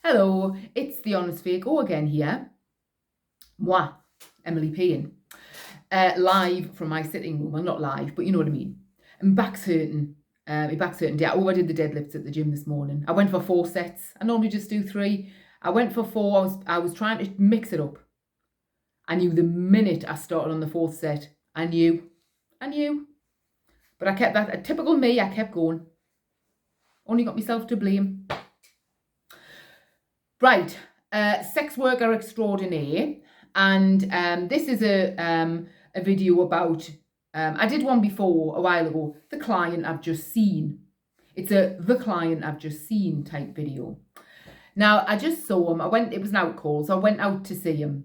Hello, it's the Honest Fake again here. Moi, Emily Payne. Live from my sitting room. Well, not live, but you know what I mean. And back's hurting. My back's hurting. Yeah, I overdid the deadlifts at the gym this morning. I went for 4 sets. I normally just do 3. I went for 4. I was trying to mix it up. I knew the minute I started on the 4th set. I knew. But I kept that. Typical me, I kept going. Only got myself to blame. Right, sex worker extraordinaire, and this is a video about, I did one before a while ago, the client I've just seen. It's a the client I've just seen type video. Now, I just saw him, it was an outcall, so I went out to see him.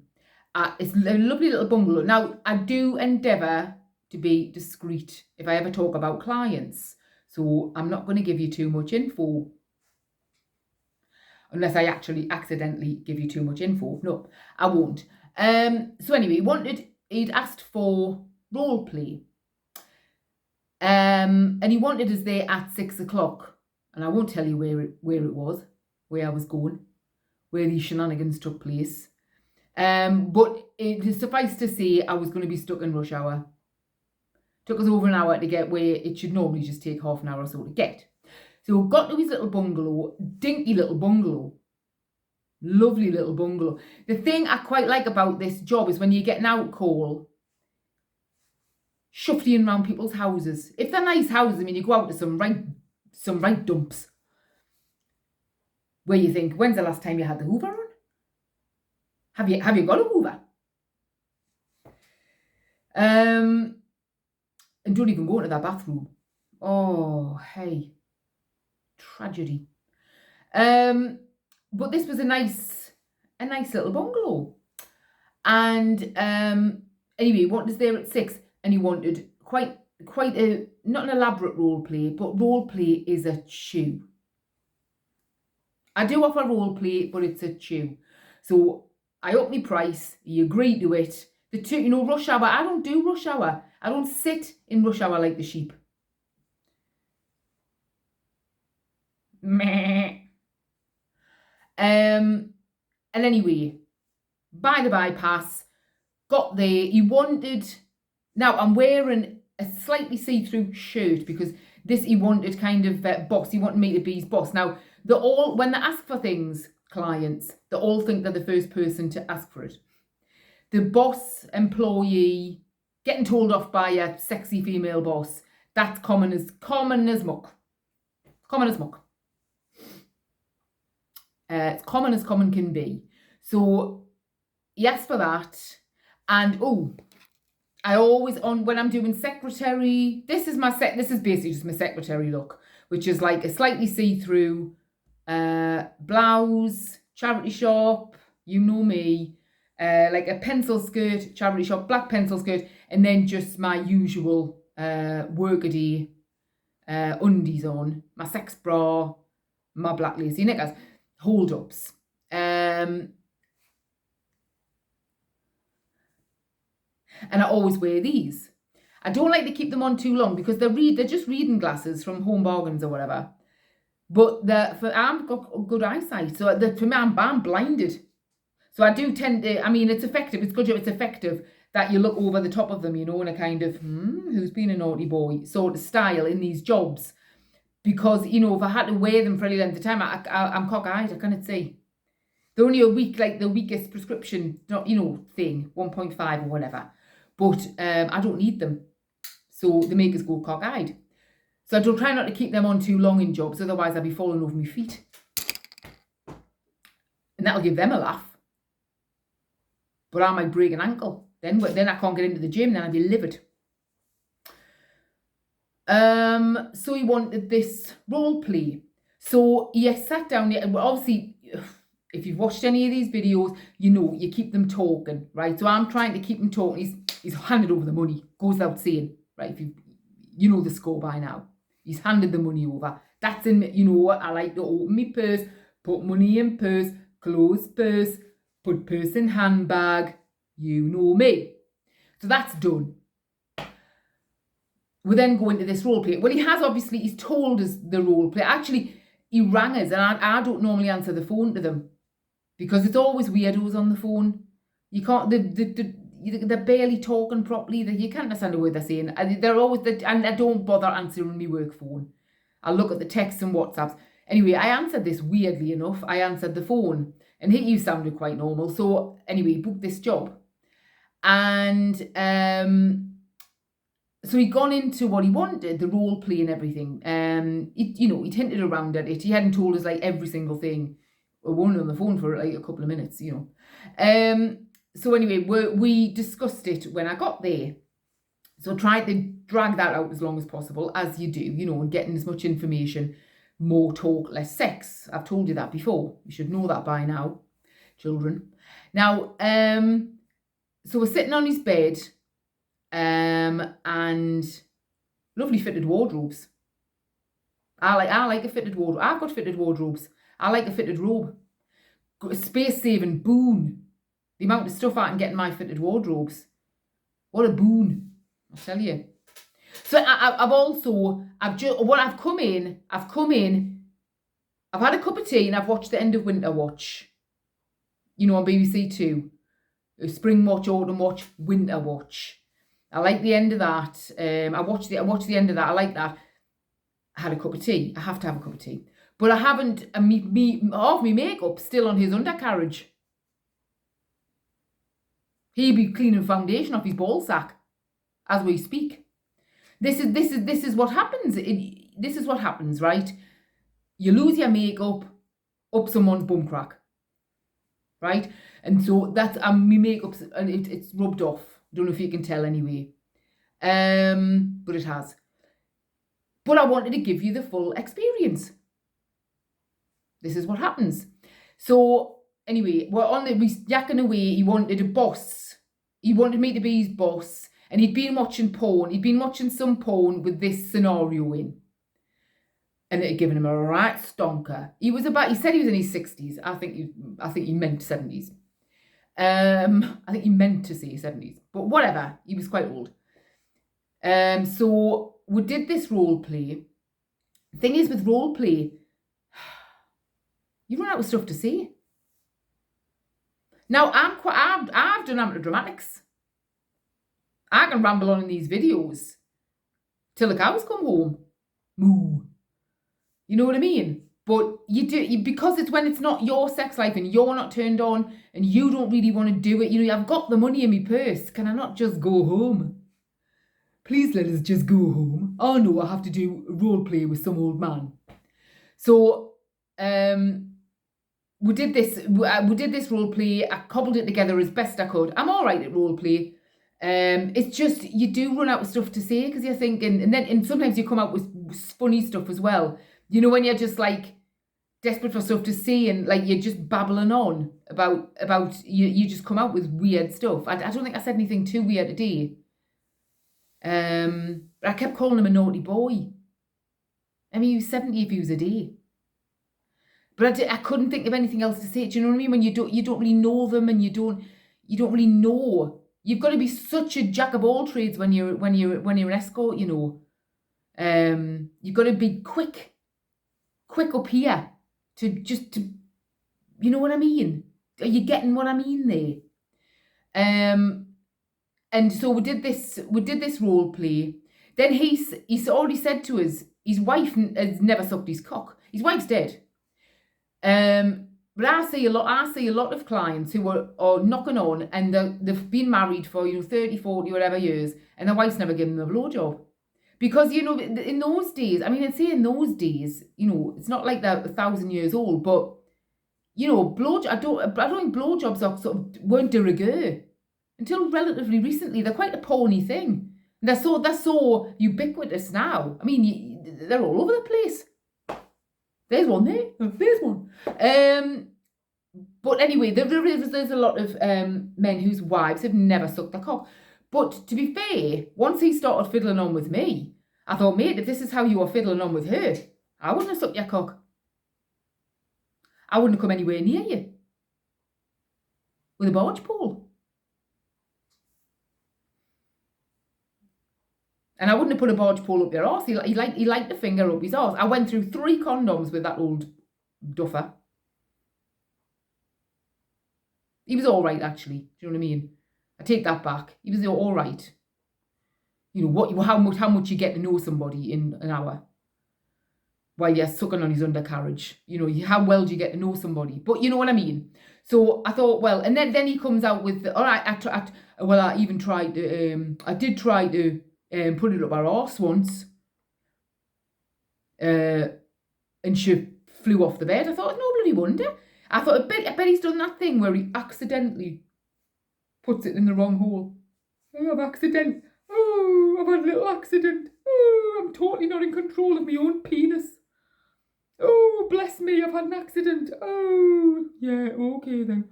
It's a lovely little bungalow. Now, I do endeavour to be discreet if I ever talk about clients, so I'm not going to give you too much info. Unless I actually accidentally give you too much info. No, I won't. So anyway, he'd asked for role play. And he wanted us there at 6 o'clock. And I won't tell you where it was, where I was going, where these shenanigans took place. But it suffice to say, I was going to be stuck in rush hour. Took us over an hour to get where it should normally just take half an hour or so to get. So got to his little bungalow, dinky little bungalow, lovely little bungalow. The thing I quite like about this job is when you get an out call, shuffling around people's houses. If they're nice houses, I mean, you go out to some right dumps where you think, when's the last time you had the Hoover on? Have you got a Hoover? And don't even go into that bathroom. Oh, hey. Tragedy. But this was a nice little bungalow. And anyway, he wanted us there at 6, and he wanted quite a, not an elaborate role play, but role play is a chew. I do offer role play, but it's a chew. So I upped my price, he agreed to it. The two, rush hour, I don't do rush hour. I don't sit in rush hour like the sheep. Meh. And anyway, by the bypass, got there. He wanted, now I'm wearing a slightly see-through shirt because he wanted kind of boss. He wanted me to be his boss. Now, when they ask for things, clients, they all think they're the first person to ask for it. The boss, employee, getting told off by a sexy female boss, that's common as muck. Common as muck. It's common as common can be. So he asked for that. And I always, when I'm doing secretary, this is basically just my secretary look, which is like a slightly see-through blouse, charity shop, you know me, like a pencil skirt, charity shop, black pencil skirt, and then just my usual workaday undies on, my sex bra, my black lacy knickers. Hold-ups. And I always wear these. I don't like to keep them on too long because they're just reading glasses from Home Bargains or whatever. But I've got good eyesight, so for me, I'm blinded. So I do tend to, I mean, it's effective. It's good. It's effective that you look over the top of them, in a kind of, who's been a naughty boy sort of style in these jobs. Because, if I had to wear them for any length of time, I'm cock-eyed, I cannot see. They're only a week, like the weakest prescription, thing, 1.5 or whatever. But I don't need them. So the makers go cock-eyed. So I don't try not to keep them on too long in jobs, otherwise I'll be falling over my feet. And that'll give them a laugh. But I might break an ankle. Then I can't get into the gym, then I'll be livid. So he wanted this role play. So he sat down there, and obviously, if you've watched any of these videos, you keep them talking, right? So I'm trying to keep him talking. He's handed over the money, goes without saying, right? If you know the score by now. He's handed the money over. That's in, what I like to open my purse, put money in purse, close purse, put purse in handbag. You know me. So that's done. We then go into this role play. Well, he's told us the role play. Actually, he rang us, and I don't normally answer the phone to them because it's always weirdos on the phone. You can't, they're barely talking properly. You can't understand a word they're saying. They're always, and I don't bother answering my work phone. I look at the texts and WhatsApps. Anyway, I answered this weirdly enough. I answered the phone, and he sounded quite normal. So anyway, he booked this job. And so he'd gone into what he wanted, the role play and everything. He'd hinted around at it. He hadn't told us like every single thing. We were only on the phone for like a couple of minutes, So anyway, we discussed it when I got there. So tried to drag that out as long as possible, as you do, and getting as much information. More talk, less sex. I've told you that before. You should know that by now, children. Now, so we're sitting on his bed, and lovely fitted wardrobes. I like a fitted wardrobe. I've got fitted wardrobes. I like a fitted robe. Space saving boon. The amount of stuff I can get in my fitted wardrobes. What a boon, I'll tell you. So I've come in, I've had a cup of tea and I've watched the end of Winter Watch. On BBC Two. Spring Watch, Autumn Watch, Winter Watch. I like the end of that. I watched the end of that. I like that. I had a cup of tea. I have to have a cup of tea. But I haven't, half my makeup still on his undercarriage. He'd be cleaning foundation off his ball sack as we speak. This is what happens. This is what happens, right? You lose your makeup up someone's bum crack, right? And so that's my makeup's and it's rubbed off. Don't know if you can tell anyway, but it has. But I wanted to give you the full experience. This is what happens. So anyway, we're yakking away. He wanted a boss. He wanted me to be his boss. And he'd been watching porn. He'd been watching some porn with this scenario in. And it had given him a right stonker. He said he was in his 60s. I think he meant 70s. I think he meant to say 70s. But whatever. He was quite old. So we did this role play. The thing is with role play, you run out of stuff to say. Now, I've done amateur dramatics. I can ramble on in these videos till the cows come home. Moo. You know what I mean? But because it's when it's not your sex life and you're not turned on and you don't really want to do it. I've got the money in my purse. Can I not just go home? Please let us just go home. Oh no, I have to do role play with some old man. So, we did this role play. I cobbled it together as best I could. I'm all right at role play. It's just you do run out of stuff to say because you're thinking, and sometimes you come out with funny stuff as well. When you're just like desperate for stuff to say and like you're just babbling on about you just come out with weird stuff. I don't think I said anything too weird today. But I kept calling him a naughty boy. I mean, he was 70 views a day. But I couldn't think of anything else to say. Do you know what I mean? When you don't really know them and you don't really know. You've got to be such a jack of all trades when you're an escort. You've got to be quick up here to you know what I mean? Are you getting what I mean there? And so we did this role play. Then he's already said to us his wife has never sucked his cock. His wife's dead. But I see a lot of clients who are knocking on and they've been married for 30, 40, whatever years, and their wife's never given them a blowjob. Because, in those days, I mean, I'd say in those days, it's not like they're 1,000 years old, but, I don't think blowjobs weren't de rigueur until relatively recently. They're quite a porny thing. And they're so ubiquitous now. I mean, they're all over the place. There's one there. There's one. But anyway, there's a lot of men whose wives have never sucked their cock. But to be fair, once he started fiddling on with me, I thought, mate, if this is how you are fiddling on with her, I wouldn't have sucked your cock. I wouldn't have come anywhere near you with a barge pole. And I wouldn't have put a barge pole up your arse. He liked to finger up his arse. I went through 3 condoms with that old duffer. He was all right, actually. Do you know what I mean? I take that back. He was all right. You know, how much you get to know somebody in an hour while you're sucking on his undercarriage. You know, how well do you get to know somebody? But you know what I mean? So I thought, well, and then he comes out with, all right, I did try to put it up our arse once. And she flew off the bed. I thought, no bloody wonder. I thought, I bet he's done that thing where he accidentally puts it in the wrong hole. Oh, I've had a little accident. Oh, I'm totally not in control of my own penis. Oh, bless me, I've had an accident. Oh, yeah, okay then.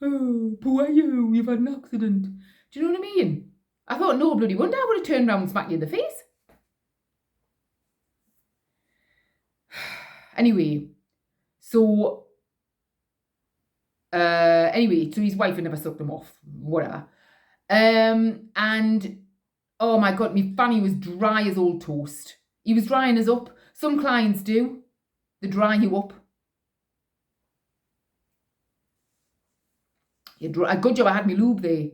Oh, poor you've had an accident. Do you know what I mean? I thought, no bloody wonder I would have turned around and smacked you in the face. Anyway, so his wife had never sucked him off, whatever. And oh my God, my fanny was dry as old toast. He was drying us up. Some clients do. They dry you up. A good job I had my lube there.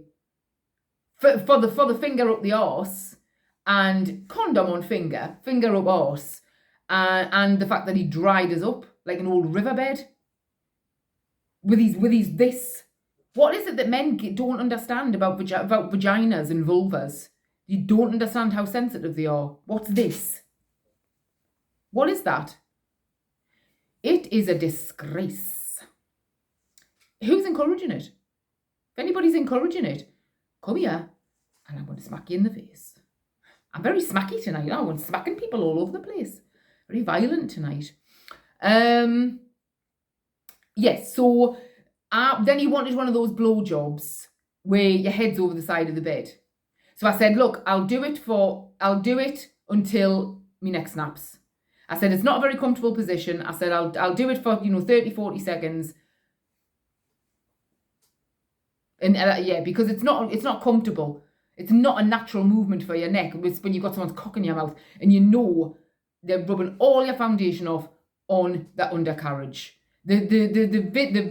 For the finger up the arse and condom on finger up arse. And the fact that he dried us up like an old riverbed with his this. What is it that men don't understand about vaginas and vulvas? You don't understand how sensitive they are. What's this? What is that? It is a disgrace. Who's encouraging it? If anybody's encouraging it, come here and I'm going to smack you in the face. I'm very smacky tonight. I'm smacking people all over the place. Very violent tonight. Yes, so then he wanted one of those blowjobs where your head's over the side of the bed. So I said, look, I'll do it until my neck snaps. I said, it's not a very comfortable position. I said, I'll do it for, 30, 40 seconds. And yeah, because it's not comfortable. It's not a natural movement for your neck. It's when you've got someone's cock in your mouth and you know they're rubbing all your foundation off on that undercarriage. The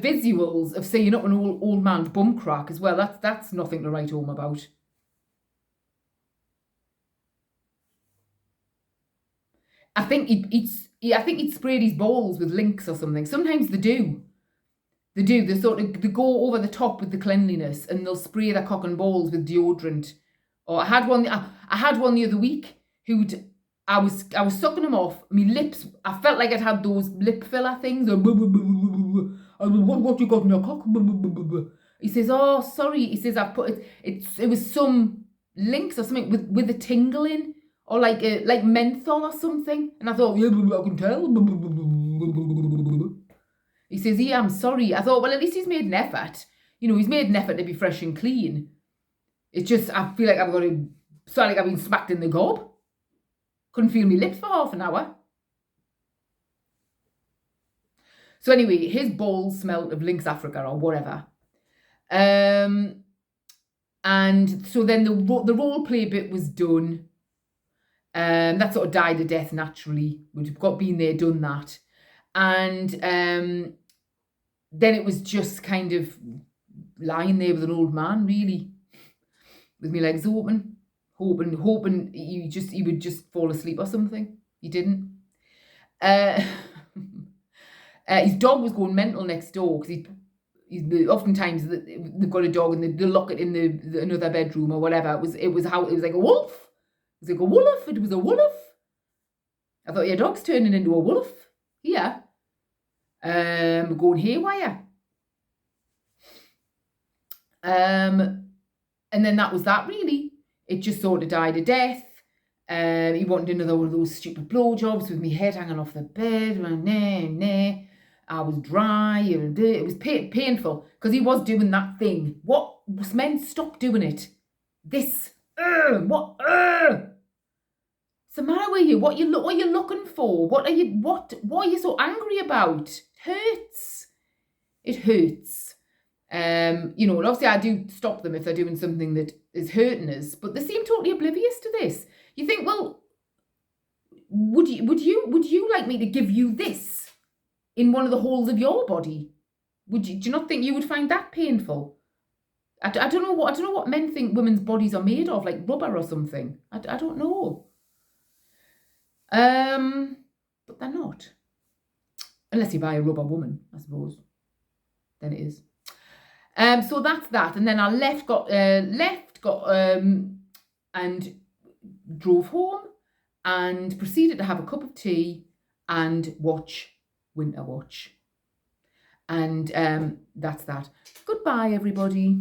visuals of seeing up an old man's bum crack as well, that's nothing to write home about. I think he'd sprayed his balls with Lynx or something. Sometimes they do. They go over the top with the cleanliness and they'll spray their cock and balls with deodorant. Or I had one the other week I was sucking them off. My lips, I felt like I'd had those lip filler things. What you got in your cock? He says, oh, sorry. He says, I've put it was some Lynx or something with a tingle in. Or like menthol or something. And I thought, yeah, I can tell. He says, yeah, I'm sorry. I thought, well, at least he's made an effort. He's made an effort to be fresh and clean. It's just, I feel like I've been smacked in the gob. Couldn't feel my lips for half an hour. So anyway, his balls smelled of Lynx Africa or whatever. And so then the role play bit was done. That sort of died a death naturally. We'd been there, done that. And then it was just kind of lying there with an old man, really, with my legs open, hoping he would just fall asleep or something. He didn't. His dog was going mental next door because he's oftentimes they've got a dog and they'll lock it in another bedroom or whatever. It was like a wolf. It was like a wolf. It was a wolf. I thought your dog's turning into a wolf. Yeah. Going haywire. And then that was that really. It just sort of died a death. He wanted another one of those stupid blowjobs with me head hanging off the bed. Nah. I was dry. It was painful because he was doing that thing. What? Men, stop doing it. This. What's the matter with you? What are you looking for? What are you so angry about? It hurts. And obviously I do stop them if they're doing something that is hurting us, but they seem totally oblivious to this. You think, well, would you like me to give you this in one of the holes of your body? Do you not think you would find that painful? I don't know what men think women's bodies are made of, like rubber or something. I don't know. But they're not. Unless you buy a rubber woman, I suppose. Then it is. So that's that. And then I left, and drove home and proceeded to have a cup of tea and watch Winter Watch. And that's that. Goodbye, everybody.